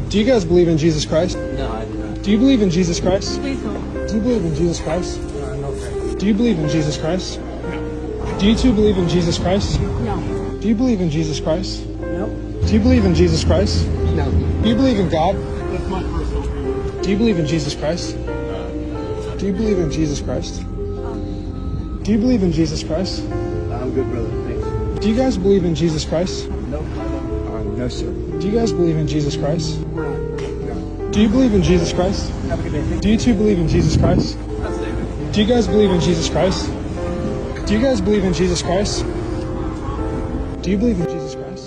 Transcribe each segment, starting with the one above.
Do you guys believe in Jesus Christ? No, I do not. Do you believe in Jesus Christ? Please don't. Do you believe in Jesus Christ? No, sir. Do you believe in Jesus Christ? Do you two believe in Jesus Christ? No. Do you believe in Jesus Christ? Nope. Do you believe in Jesus Christ? No. Do you believe in God? That's my personal opinion. Do you believe in Jesus Christ? Do you believe in Jesus Christ? Do you believe in Jesus Christ? I'm good, brother. Thanks. Do you guys believe in Jesus Christ? No, no, sir. Do you guys believe in Jesus Christ? No. Do you believe in Jesus Christ? Have a good day. Do you two believe in Jesus Christ? That's David. Do you guys believe in Jesus Christ? Do you guys believe in Jesus Christ? Do you believe in Jesus Christ?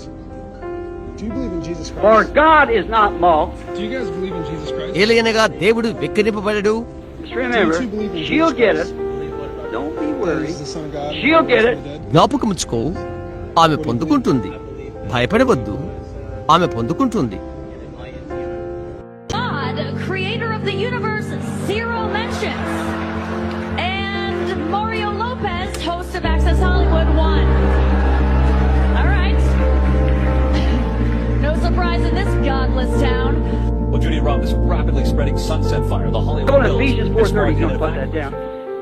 Do you believe in Jesus For Christ? God is not mocked. Do you guys believe in Jesus Christ? ఏలయనగా దేవుడు వెక్కిరింపబడడు. Just remember, Do you two believe in she'll Jesus get it. Christ? Don't be That worried. is the Son of God. She'll get it. జ్ఞాపకముచ్చుకో, ఆమె పొందుకుంటుంది. భయపడవద్దు, ఆమె పొందుకుంటుంది. God, creator of the universe, zero mentions. And Mario Lopez, host of Access Hollywood, 1. All right. No surprise in this godless town. Well, Judy Rob, this rapidly spreading sunset fire, the Hollywood Go to Hills, Ephesians is 4:30. marking Don't an put event. that down.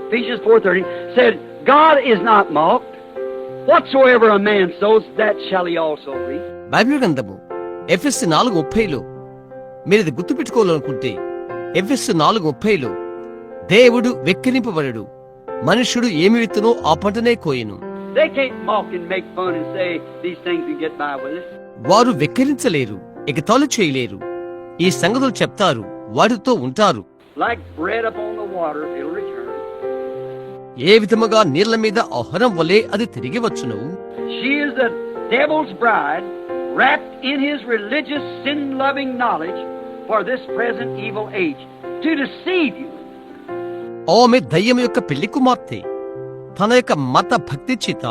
Ephesians 4:30 said, God is not mocked. Whatsoever a man sows, that shall he also reap. Bible గ్రంథము ఎఫెసు 4:30లో మీరిది గుర్తుపెట్టుకోవాలనుకుంటే ఎఫెసు 4:30లో దేవుడు వెక్కిరింపబడడు, మనుష్యుడు ఏమి విత్తునో ఆ పంటనే కోయెను. They can't mock and make fun and say these things and get by with it. వారు వెక్కిరించలేరు, ఎగతాళి చేయలేరు. ఈ సంగతులు చెప్తారు, వాటితో ఉంటారు. Like bread upon the water, it'll return. ఏ విధముగా నీళ్ల మీద ఆహారం వలె అది తిరిగి వచ్చును. She is the devil's bride, wrapped in his religious, sin-loving knowledge for this present evil age, to deceive you. ఆమె దయ్యం యొక్క పెళ్లి కుమార్తె, తన యొక్క మత భక్తి చేత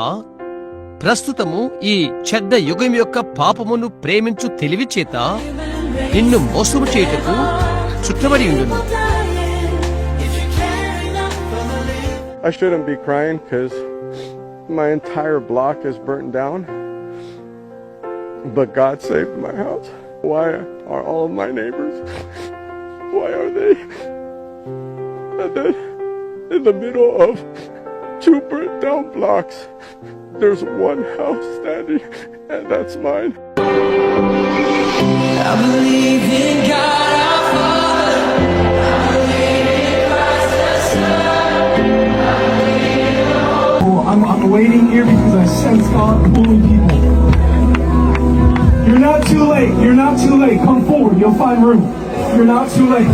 ప్రస్తుతము ఈ చెడ్డ యుగం యొక్క పాపమును ప్రేమించు తెలివి చేత నిన్ను మోసము చేయుటకు చుట్టబడి ఉండును. I shouldn't be crying because my entire block is burnt down. But God saved my house. Why are all of my neighbors? Why are they? And then in the middle of 2 burnt down blocks, there's one house standing, and that's mine. I believe in God our Father. I believe in Christ the Son. I'm waiting here because I sense God pulling people. You're not too late. You're not too late. Come forward. You'll find room. You're not too late.